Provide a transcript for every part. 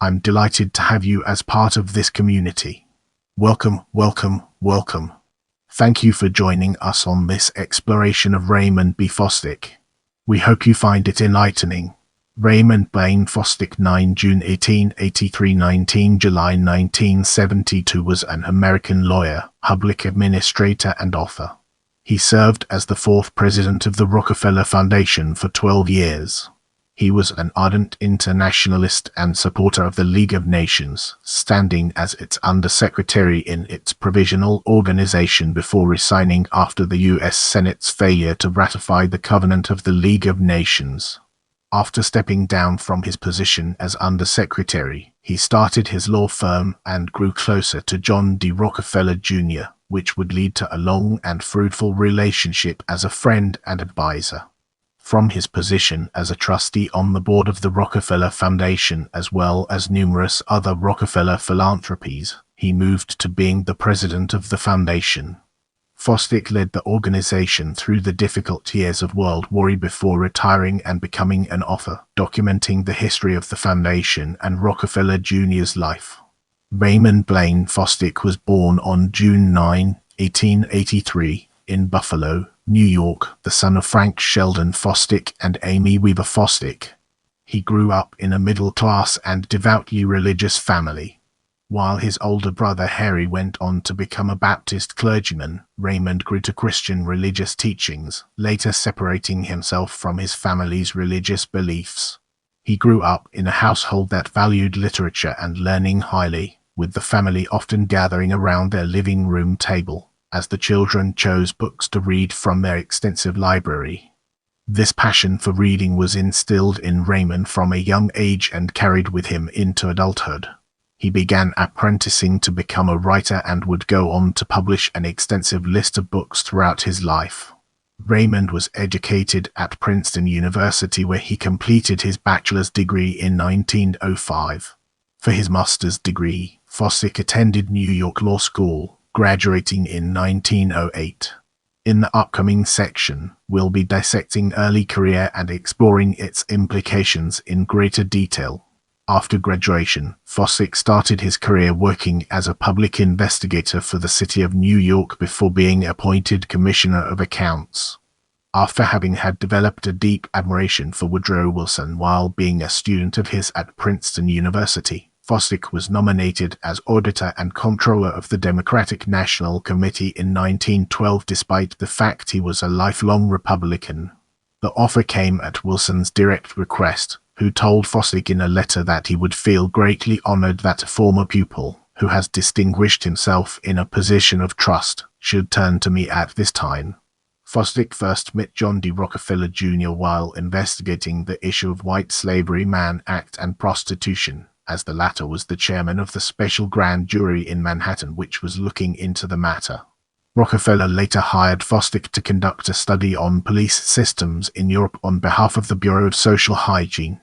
I'm delighted to have you as part of this community. Welcome, welcome, welcome. Thank you for joining us on this exploration of Raymond B. Fosdick. We hope you find it enlightening. Raymond Blaine Fosdick, 9 June 1883 – 19 July 1972, was an American lawyer, public administrator and author. He served as the fourth president of the Rockefeller Foundation for 12 years. He was an ardent internationalist and supporter of the League of Nations, standing as its Undersecretary in its provisional organization before resigning after the U.S. Senate's failure to ratify the Covenant of the League of Nations. After stepping down from his position as Undersecretary, he started his law firm and grew closer to John D. Rockefeller Jr., which would lead to a long and fruitful relationship as a friend and advisor. From his position as a trustee on the board of the Rockefeller Foundation as well as numerous other Rockefeller philanthropies, he moved to being the president of the foundation. Fosdick led the organization through the difficult years of World WarII before retiring and becoming an author, documenting the history of the foundation and Rockefeller Jr.'s life. Raymond Blaine Fosdick was born on June 9, 1883, in Buffalo, New York, the son of Frank Sheldon Fosdick and Amy Weaver Fosdick. He grew up in a middle-class and devoutly religious family. While his older brother Harry went on to become a Baptist clergyman, Raymond grew to Christian religious teachings, later separating himself from his family's religious beliefs. He grew up in a household that valued literature and learning highly, with the family often gathering around their living room table, as the children chose books to read from their extensive library. This passion for reading was instilled in Raymond from a young age and carried with him into adulthood. He began apprenticing to become a writer and would go on to publish an extensive list of books throughout his life. Raymond was educated at Princeton University, where he completed his bachelor's degree in 1905. For his master's degree, Fosdick attended New York Law School, graduating in 1908. In the upcoming section, we'll be dissecting early career and exploring its implications in greater detail. After graduation, Fosdick started his career working as a public investigator for the city of New York before being appointed Commissioner of Accounts. After having had developed a deep admiration for Woodrow Wilson while being a student of his at Princeton University, Fosdick was nominated as auditor and comptroller of the Democratic National Committee in 1912 despite the fact he was a lifelong Republican. The offer came at Wilson's direct request, who told Fosdick in a letter that he would feel greatly honored that a former pupil, who has distinguished himself in a position of trust, should turn to me at this time. Fosdick first met John D. Rockefeller Jr. while investigating the issue of White Slavery, Mann Act and prostitution, as the latter was the chairman of the special grand jury in Manhattan which was looking into the matter. Rockefeller later hired Fosdick to conduct a study on police systems in Europe on behalf of the Bureau of Social Hygiene.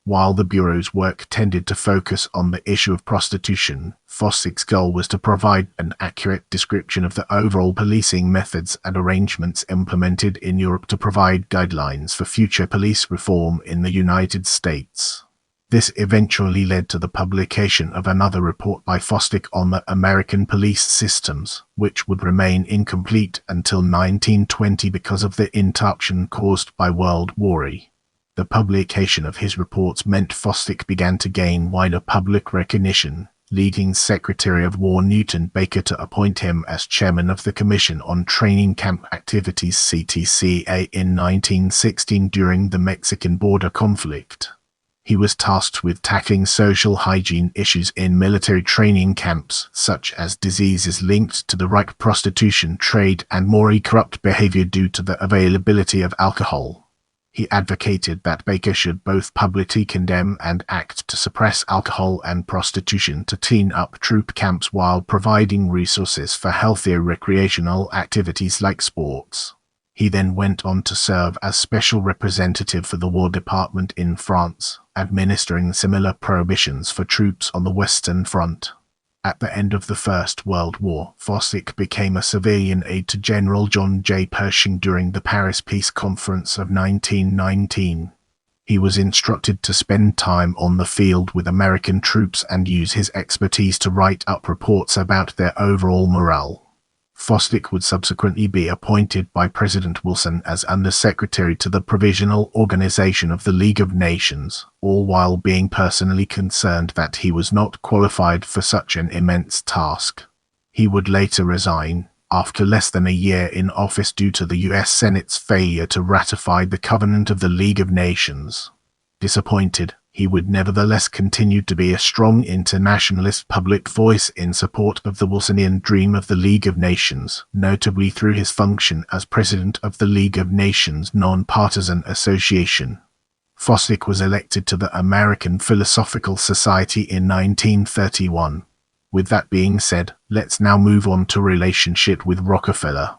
While the Bureau's work tended to focus on the issue of prostitution, Fosdick's goal was to provide an accurate description of the overall policing methods and arrangements implemented in Europe to provide guidelines for future police reform in the United States. This eventually led to the publication of another report by Fosdick on the American police systems, which would remain incomplete until 1920 because of the interruption caused by World WarII. The publication of his reports meant Fosdick began to gain wider public recognition, leading Secretary of War Newton Baker to appoint him as chairman of the Commission on Training Camp Activities (CTCA) in 1916 during the Mexican border conflict. He was tasked with tackling social hygiene issues in military training camps, such as diseases linked to the right prostitution trade and morally corrupt behavior due to the availability of alcohol. He advocated that Baker should both publicly condemn and act to suppress alcohol and prostitution to clean up troop camps while providing resources for healthier recreational activities like sports. He then went on to serve as special representative for the War Department in France, administering similar prohibitions for troops on the Western Front. At the end of the First World War, Fosdick became a civilian aide to General John J. Pershing during the Paris Peace Conference of 1919. He was instructed to spend time on the field with American troops and use his expertise to write up reports about their overall morale. Fosdick would subsequently be appointed by President Wilson as Undersecretary to the Provisional Organization of the League of Nations, all while being personally concerned that he was not qualified for such an immense task. He would later resign, after less than a year in office due to the U.S. Senate's failure to ratify the Covenant of the League of Nations. Disappointed, he would nevertheless continue to be a strong internationalist public voice in support of the Wilsonian dream of the League of Nations, notably through his function as president of the League of Nations Non-Partisan Association. Fosdick was elected to the American Philosophical Society in 1931. With that being said, let's now move on to relationship with Rockefeller.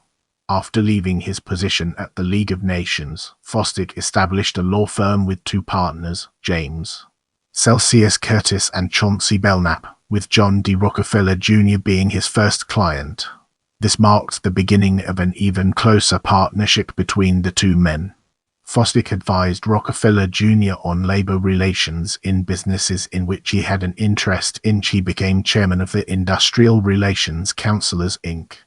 After leaving his position at the League of Nations, Fosdick established a law firm with two partners, James Celsius Curtis and Chauncey Belknap, with John D. Rockefeller Jr. being his first client. This marked the beginning of an even closer partnership between the two men. Fosdick advised Rockefeller Jr. on labor relations in businesses in which he had an interest in. He became chairman of the Industrial Relations Counselors, Inc.,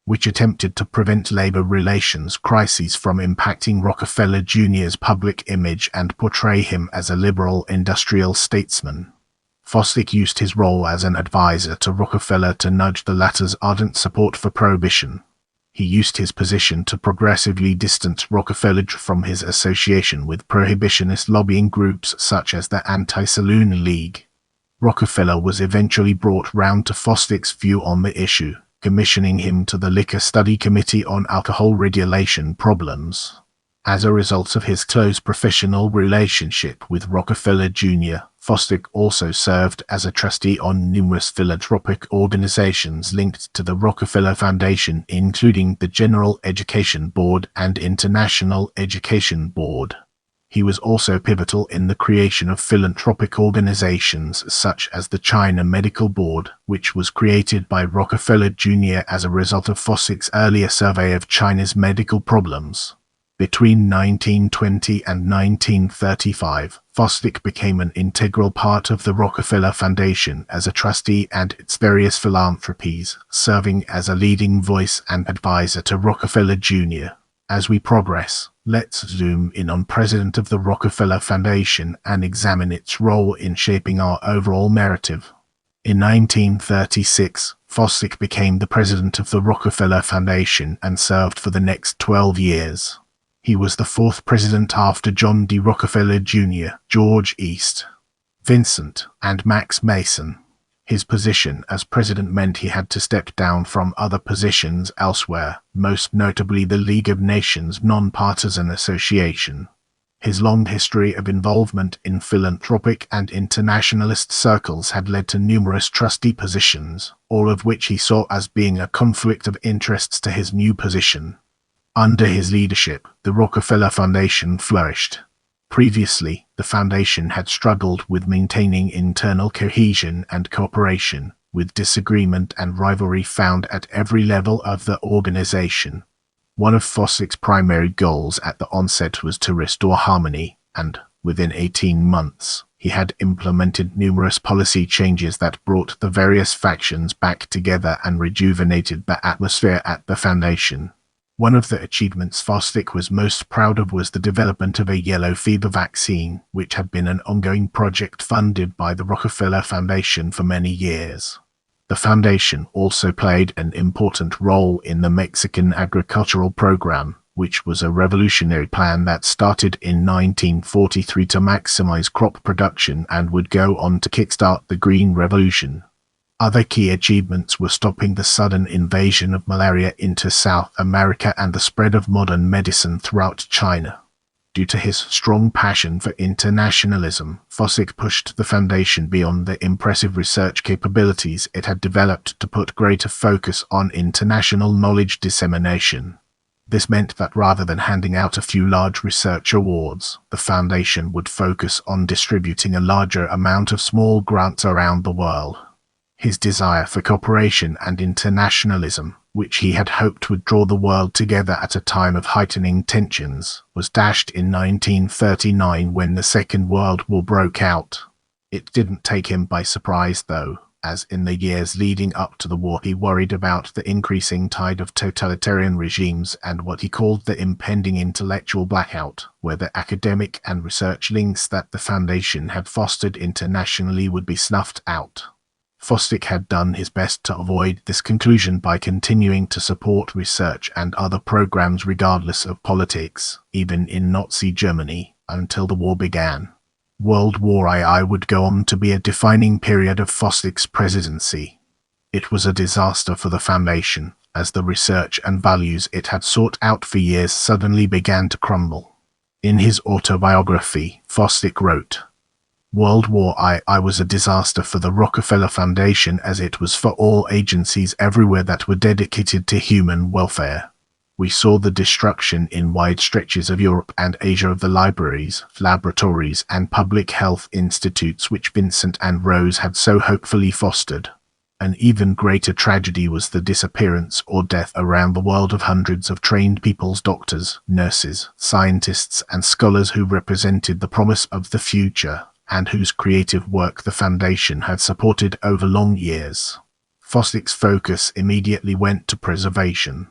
which attempted to prevent labor relations crises from impacting Rockefeller Jr.'s public image and portray him as a liberal industrial statesman. Fosdick used his role as an advisor to Rockefeller to nudge the latter's ardent support for prohibition. He used his position to progressively distance Rockefeller from his association with prohibitionist lobbying groups such as the Anti-Saloon League. Rockefeller was eventually brought round to Fosdick's view on the issue, commissioning him to the Liquor Study Committee on Alcohol Regulation Problems. As a result of his close professional relationship with Rockefeller Jr., Fosdick also served as a trustee on numerous philanthropic organizations linked to the Rockefeller Foundation, including the General Education Board and International Education Board. He was also pivotal in the creation of philanthropic organizations such as the China Medical Board, which was created by Rockefeller Jr. as a result of Fosdick's earlier survey of China's medical problems. Between 1920 and 1935, Fosdick became an integral part of the Rockefeller Foundation as a trustee and its various philanthropies, serving as a leading voice and advisor to Rockefeller Jr. As we progress, let's zoom in on President of the Rockefeller Foundation and examine its role in shaping our overall narrative. In 1936, Fosdick became the president of the Rockefeller Foundation and served for the next 12 years. He was the fourth president after John D. Rockefeller Jr., George East, Vincent, and Max Mason. His position as president meant he had to step down from other positions elsewhere, most notably the League of Nations Non-Partisan Association. His long history of involvement in philanthropic and internationalist circles had led to numerous trustee positions, all of which he saw as being a conflict of interests to his new position. Under his leadership, the Rockefeller Foundation flourished. Previously, the foundation had struggled with maintaining internal cohesion and cooperation, with disagreement and rivalry found at every level of the organization. One of Fosdick's primary goals at the onset was to restore harmony, and, within 18 months, he had implemented numerous policy changes that brought the various factions back together and rejuvenated the atmosphere at the foundation. One of the achievements Fosdick was most proud of was the development of a yellow fever vaccine, which had been an ongoing project funded by the Rockefeller Foundation for many years. The foundation also played an important role in the Mexican Agricultural Program, which was a revolutionary plan that started in 1943 to maximize crop production and would go on to kickstart the Green Revolution. Other key achievements were stopping the sudden invasion of malaria into South America and the spread of modern medicine throughout China. Due to his strong passion for internationalism, Fosdick pushed the foundation beyond the impressive research capabilities it had developed to put greater focus on international knowledge dissemination. This meant that rather than handing out a few large research awards, the foundation would focus on distributing a larger amount of small grants around the world. His desire for cooperation and internationalism, which he had hoped would draw the world together at a time of heightening tensions, was dashed in 1939 when the Second World War broke out. It didn't take him by surprise, though, as in the years leading up to the war he worried about the increasing tide of totalitarian regimes and what he called the impending intellectual blackout, where the academic and research links that the Foundation had fostered internationally would be snuffed out. Fosdick had done his best to avoid this conclusion by continuing to support research and other programs regardless of politics, even in Nazi Germany, until the war began. World War II would go on to be a defining period of Fosdick's presidency. It was a disaster for the Foundation, as the research and values it had sought out for years suddenly began to crumble. In his autobiography, Fosdick wrote, "World War II was a disaster for the Rockefeller Foundation as it was for all agencies everywhere that were dedicated to human welfare. We saw the destruction in wide stretches of Europe and Asia of the libraries, laboratories, and public health institutes which Vincent and Rose had so hopefully fostered. An even greater tragedy was the disappearance or death around the world of hundreds of trained people's doctors, nurses, scientists, and scholars who represented the promise of the future, and whose creative work the Foundation had supported over long years." Fosdick's focus immediately went to preservation.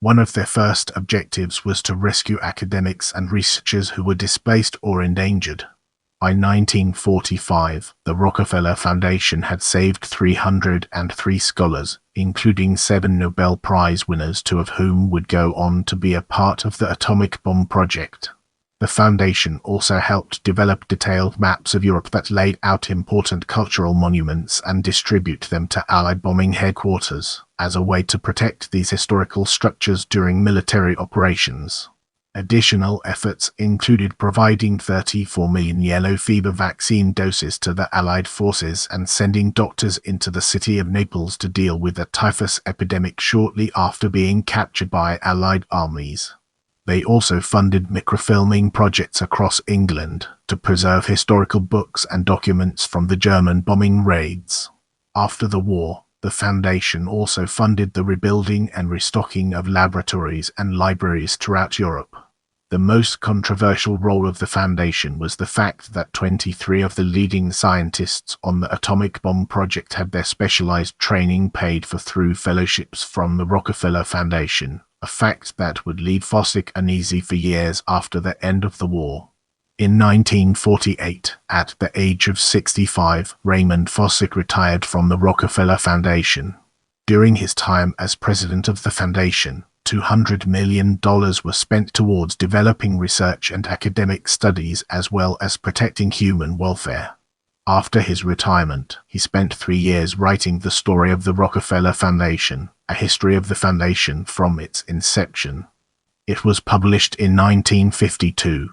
One of their first objectives was to rescue academics and researchers who were displaced or endangered. By 1945, the Rockefeller Foundation had saved 303 scholars, including 7 Nobel Prize winners, 2 of whom would go on to be a part of the atomic bomb project. The Foundation also helped develop detailed maps of Europe that laid out important cultural monuments and distribute them to Allied bombing headquarters, as a way to protect these historical structures during military operations. Additional efforts included providing 34 million yellow fever vaccine doses to the Allied forces and sending doctors into the city of Naples to deal with the typhus epidemic shortly after being captured by Allied armies. They also funded microfilming projects across England to preserve historical books and documents from the German bombing raids. After the war, the Foundation also funded the rebuilding and restocking of laboratories and libraries throughout Europe. The most controversial role of the Foundation was the fact that 23 of the leading scientists on the atomic bomb project had their specialized training paid for through fellowships from the Rockefeller Foundation, a fact that would leave Fosdick uneasy for years after the end of the war. In 1948, at the age of 65, Raymond Fosdick retired from the Rockefeller Foundation. During his time as president of the Foundation, $200 million were spent towards developing research and academic studies as well as protecting human welfare. After his retirement, he spent 3 years writing the story of the Rockefeller Foundation, a history of the Foundation from its inception. It was published in 1952.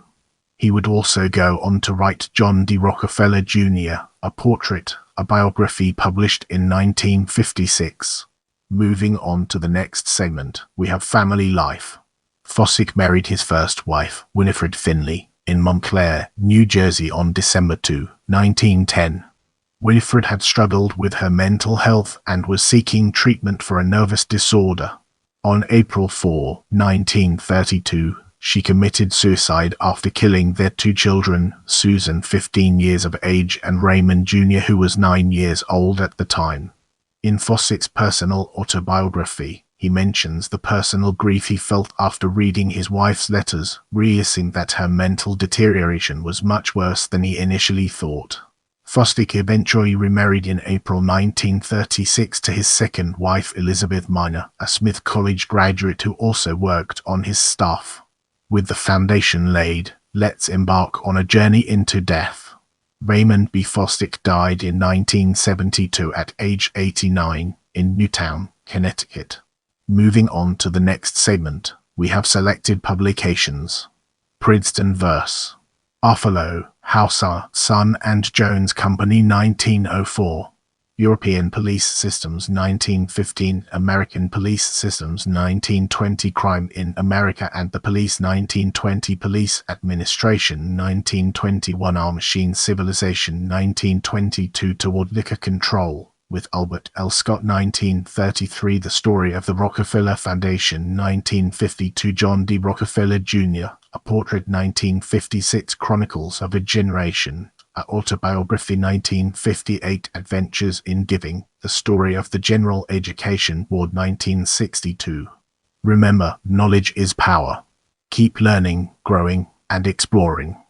He would also go on to write John D. Rockefeller Jr., a portrait, a biography published in 1956. Moving on to the next segment, we have family life. Fosdick married his first wife, Winifred Finley, in Montclair, New Jersey on December 2, 1910. Winifred had struggled with her mental health and was seeking treatment for a nervous disorder. On April 4, 1932, she committed suicide after killing their 2 children, Susan, 15 years of age, and Raymond Jr., who was 9 years old at the time. In Fosdick's personal autobiography, he mentions the personal grief he felt after reading his wife's letters, realizing that her mental deterioration was much worse than he initially thought. Fosdick eventually remarried in April 1936 to his second wife, Elizabeth Minor, a Smith College graduate who also worked on his staff. With the foundation laid, let's embark on a journey into death. Raymond B. Fosdick died in 1972 at age 89 in Newtown, Connecticut. Moving on to the next segment, we have selected publications. Princeton Verse. Arthur Hauser, Son and Jones Company 1904. European Police Systems 1915, American Police Systems 1920, Crime in America and the Police 1920, Police Administration 1921, Our Machine Civilization 1922, Toward Liquor Control with Albert L. Scott 1933, The Story of the Rockefeller Foundation 1952, John D. Rockefeller Jr., A Portrait 1956, Chronicles of a Generation, A Autobiography 1958, Adventures in Giving, The Story of the General Education Board 1962. Remember, knowledge is power. Keep learning, growing, and exploring.